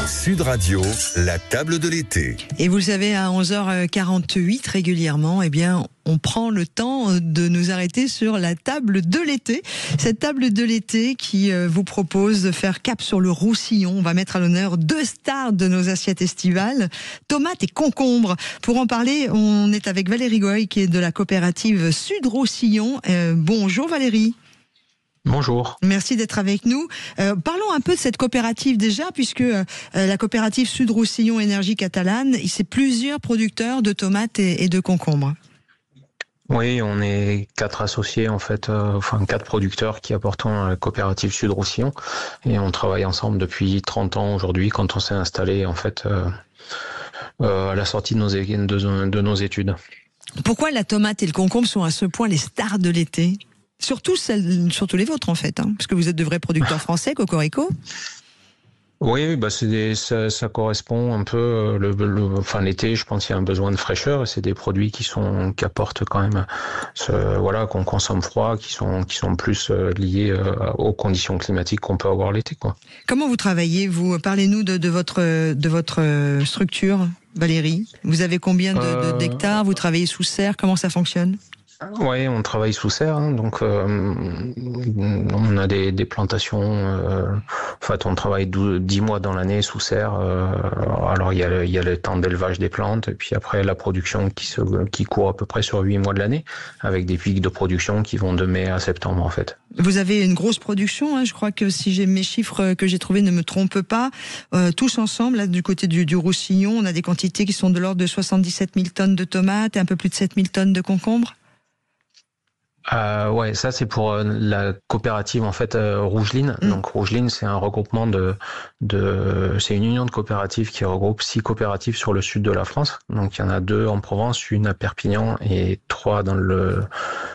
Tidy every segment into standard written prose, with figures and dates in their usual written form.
Sud Radio, la table de l'été. Et vous le savez, à 11h48 régulièrement, eh bien, on prend le temps de nous arrêter sur la table de l'été. Cette table de l'été qui vous propose de faire cap sur le Roussillon. On va mettre à l'honneur 2 stars de nos assiettes estivales, tomates et concombres. Pour en parler, on est avec Valérie Goy, qui est de la coopérative Sud Roussillon. Bonjour Valérie. Bonjour. Merci d'être avec nous. Parlons un peu de cette coopérative déjà, puisque la coopérative Sud Roussillon Énergie Catalane, c'est plusieurs producteurs de tomates et de concombres. Oui, on est 4 associés en fait, 4 producteurs qui apportont à la coopérative Sud Roussillon, et on travaille ensemble depuis 30 ans aujourd'hui, quand on s'est installé en fait à la sortie de nos études. Pourquoi la tomate et le concombre sont à ce point les stars de l'été ? Surtout les vôtres en fait, parce que vous êtes de vrais producteurs français, Cocorico. Oui, ça correspond un peu. L'été, je pense qu'il y a un besoin de fraîcheur, et c'est des produits qui apportent quand même, qu'on consomme froid, qui sont plus liés aux conditions climatiques qu'on peut avoir l'été, quoi. Comment vous travaillez, vous ? Parlez-nous de votre structure, Valérie. Vous avez combien d'hectares ? Vous travaillez sous serre ? Comment ça fonctionne ? Oui, on travaille sous serre, donc on a des plantations. On travaille 10 mois dans l'année sous serre. Alors il y a le temps d'élevage des plantes, et puis après la production qui court à peu près sur 8 mois de l'année, avec des pics de production qui vont de mai à septembre en fait. Vous avez une grosse production, je crois que si mes chiffres que j'ai trouvés ne me trompent pas, tous ensemble, là, du côté du Roussillon, on a des quantités qui sont de l'ordre de 77 000 tonnes de tomates et un peu plus de 7 000 tonnes de concombres. Ça c'est pour la coopérative en fait Rougeline. Donc Rougeline, c'est un regroupement c'est une union de coopératives qui regroupe 6 coopératives sur le sud de la France. Donc il y en a 2 en Provence, une à Perpignan et 3 dans le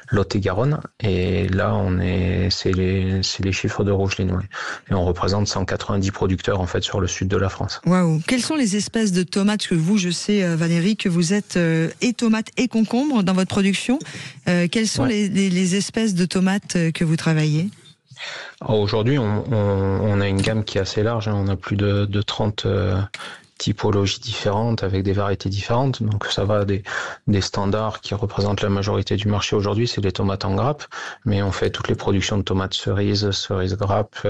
Lot-et-Garonne. Et là c'est les chiffres de Rougeline, ouais. Et on représente 190 producteurs en fait sur le sud de la France. Waouh. Quelles sont les espèces de tomates ? Parce que vous, je sais Valérie, que vous êtes et tomates et concombres dans votre production. Quelles sont les espèces de tomates que vous travaillez ? Aujourd'hui, on a une gamme qui est assez large. On a plus de 30 typologies différentes avec des variétés différentes. Donc ça va des standards qui représentent la majorité du marché aujourd'hui, c'est les tomates en grappe. Mais on fait toutes les productions de tomates cerises grappes,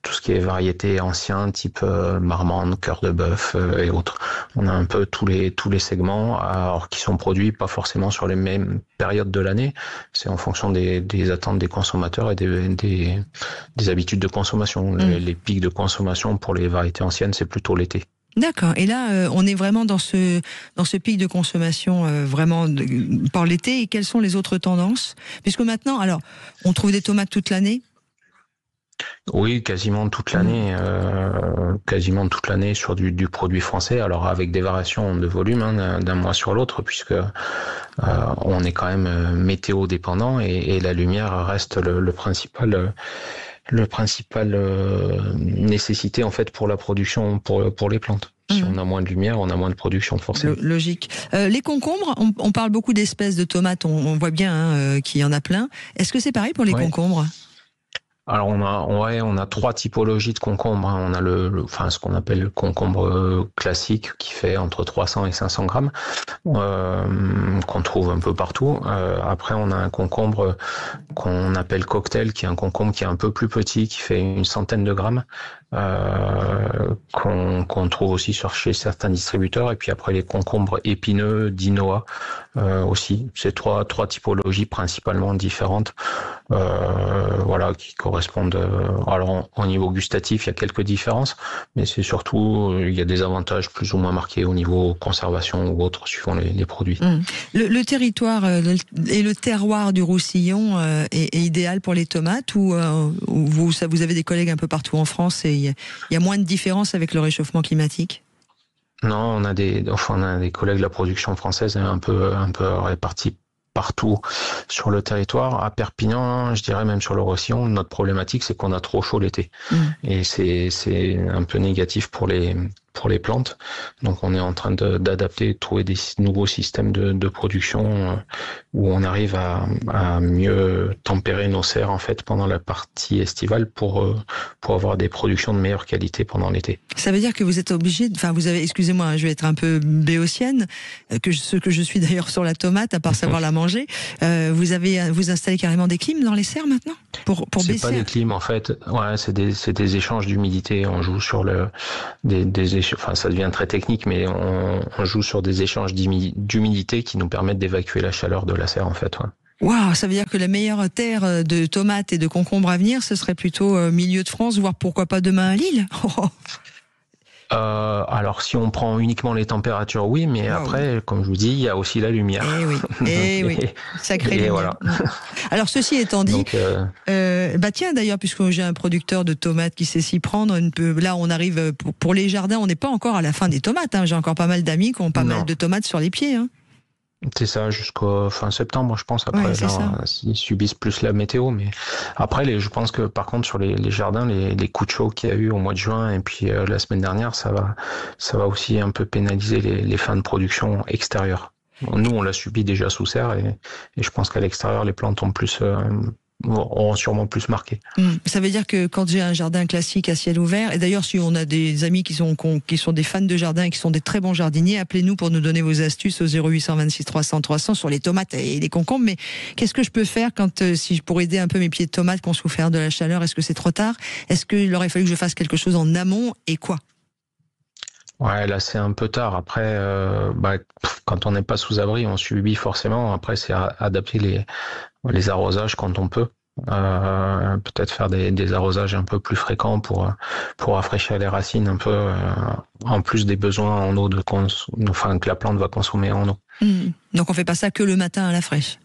tout ce qui est variétés anciens, type marmande, cœur de bœuf et autres. On a un peu tous les segments, alors qui sont produits pas forcément sur les mêmes périodes de l'année. C'est en fonction des attentes des consommateurs et des habitudes de consommation. Les pics de consommation pour les variétés anciennes, c'est plutôt l'été. D'accord. Et là, on est vraiment dans ce pic de consommation par l'été. Et quelles sont les autres tendances ? Puisque maintenant, alors, on trouve des tomates toute l'année ? Oui, quasiment toute l'année sur du produit français. Alors avec des variations de volume d'un mois sur l'autre, puisque on est quand même météo dépendant, et la lumière reste le principal nécessité en fait pour la production, pour les plantes. Si on a moins de lumière, on a moins de production forcément. Logique. Les concombres, on parle beaucoup d'espèces de tomates, on voit bien qu'il y en a plein. Est-ce que c'est pareil pour les concombres ? Alors on a 3 typologies de concombres. On a ce qu'on appelle le concombre classique, qui fait entre 300 et 500 grammes, qu'on trouve un peu partout. Après on a un concombre qu'on appelle cocktail, qui est un concombre qui est un peu plus petit, qui fait une centaine de grammes, qu'on trouve aussi chez certains distributeurs. Et puis après les concombres épineux d'Inoa aussi. C'est trois typologies principalement différentes, qui correspondent. Alors au niveau gustatif, il y a quelques différences, mais c'est surtout il y a des avantages plus ou moins marqués au niveau conservation ou autre, suivant les produits. Le territoire et le terroir du Roussillon est idéal pour les tomates, ou vous avez des collègues un peu partout en France et il y a moins de différence avec le réchauffement climatique ? Non, on a des collègues de la production française un peu répartis partout sur le territoire. À Perpignan, je dirais même sur le Roussillon, notre problématique, c'est qu'on a trop chaud l'été. Et c'est un peu négatif pour les pour les plantes. Donc on est en train d'adapter, de trouver des nouveaux systèmes de production où on arrive à mieux tempérer nos serres en fait pendant la partie estivale pour avoir des productions de meilleure qualité pendant l'été. Ça veut dire que vous êtes obligé, vous avez, excusez-moi, je vais être un peu béotienne, ce que je suis d'ailleurs sur la tomate, à part savoir la manger. Vous installez carrément des clims dans les serres maintenant pour baisser. C'est pas des clims en fait, ouais, c'est des échanges d'humidité. On joue sur ça devient très technique, mais on joue sur des échanges d'humidité qui nous permettent d'évacuer la chaleur de la serre en fait. Ouais. Waouh, ça veut dire que la meilleure terre de tomates et de concombres à venir, ce serait plutôt milieu de France, voire pourquoi pas demain à Lille. Alors si on prend uniquement les températures, oui, mais après, comme je vous dis, il y a aussi la lumière. Oui, sacrée lumière. Voilà. Alors ceci étant dit, tiens d'ailleurs, puisque j'ai un producteur de tomates qui sait s'y prendre, là on arrive pour les jardins, on n'est pas encore à la fin des tomates. J'ai encore pas mal d'amis qui ont pas mal de tomates sur les pieds. C'est ça, jusqu'au fin septembre, je pense. Après, ils subissent plus la météo, mais après, je pense que par contre sur les jardins, les coups de chaud qu'il y a eu au mois de juin et puis la semaine dernière, ça va aussi un peu pénaliser les fins de production extérieures. Nous, on l'a subi déjà sous serre et je pense qu'à l'extérieur, les plantes auront sûrement plus marqué. Ça veut dire que quand j'ai un jardin classique à ciel ouvert, et d'ailleurs si on a des amis qui sont des fans de jardin et qui sont des très bons jardiniers, appelez-nous pour nous donner vos astuces au 0826 300 300 sur les tomates et les concombres. Mais qu'est-ce que je peux faire pour aider un peu mes pieds de tomates qui ont souffert de la chaleur? Est-ce que c'est trop tard? Est-ce qu'il aurait fallu que je fasse quelque chose en amont et quoi? Ouais, là c'est un peu tard. Après, quand on n'est pas sous abri, on subit forcément. Après, c'est adapter les arrosages quand on peut. Peut-être faire des arrosages un peu plus fréquents pour rafraîchir les racines un peu, en plus des besoins en eau que la plante va consommer en eau. Donc on fait pas ça que le matin à la fraîche.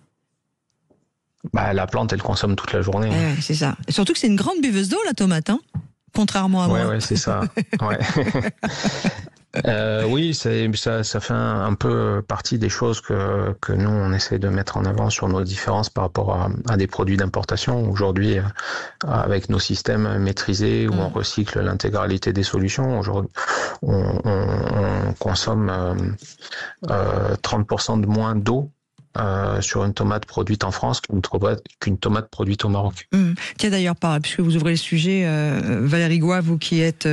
La plante, elle consomme toute la journée. C'est ça. Et surtout que c'est une grande buveuse d'eau, la tomate, contrairement à moi. Ouais, c'est ça. Ouais. Oui, ça fait un peu partie des choses que nous on essaie de mettre en avant sur nos différences par rapport à des produits d'importation. Aujourd'hui, avec nos systèmes maîtrisés où on recycle l'intégralité des solutions, aujourd'hui on consomme 30% de moins d'eau sur une tomate produite en France qu'une tomate produite au Maroc. Tiens d'ailleurs, puisque vous ouvrez le sujet, Valérie Goua, vous qui êtes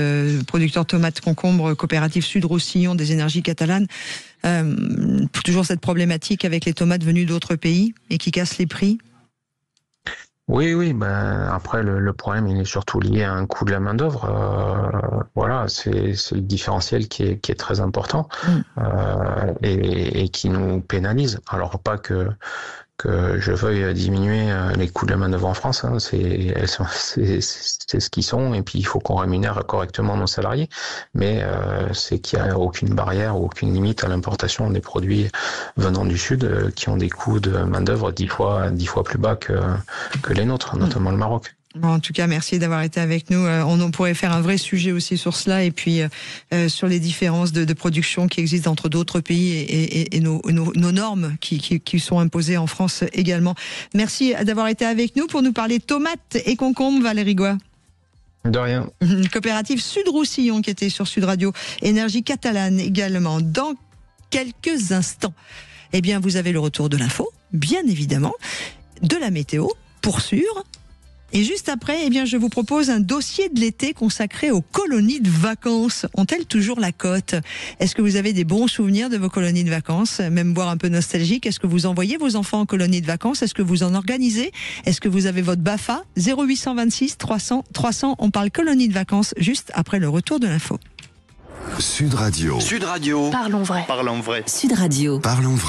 producteur de tomates concombres, coopérative Sud-Roussillon des énergies catalanes, toujours cette problématique avec les tomates venues d'autres pays et qui cassent les prix? Oui. Après, le problème, il est surtout lié à un coût de la main-d'œuvre. Voilà, c'est le différentiel qui est très important et qui nous pénalise. Alors, pas que je veuille diminuer les coûts de la main-d'œuvre en France, c'est ce qu'ils sont, et puis il faut qu'on rémunère correctement nos salariés. Mais c'est qu'il n'y a aucune barrière ou aucune limite à l'importation des produits venant du Sud qui ont des coûts de main-d'œuvre 10 fois plus bas que les nôtres, notamment le Maroc. Bon, en tout cas, merci d'avoir été avec nous. On pourrait faire un vrai sujet aussi sur cela et puis sur les différences de production qui existent entre d'autres pays et nos normes qui sont imposées en France également. Merci d'avoir été avec nous pour nous parler tomates et concombres, Valérie Goua. De rien. Coopérative Sud-Roussillon qui était sur Sud Radio, énergie catalane également. Dans quelques instants, vous avez le retour de l'info, bien évidemment, de la météo, pour sûr. Et juste après, je vous propose un dossier de l'été consacré aux colonies de vacances. Ont-elles toujours la cote? Est-ce que vous avez des bons souvenirs de vos colonies de vacances, même voire un peu nostalgiques? Est-ce que vous envoyez vos enfants en colonies de vacances? Est-ce que vous en organisez? Est-ce que vous avez votre BAFA? 0826 300 300, on parle colonies de vacances juste après le retour de l'info. Sud Radio. Sud Radio. Parlons vrai. Parlons vrai. Sud Radio. Parlons vrai.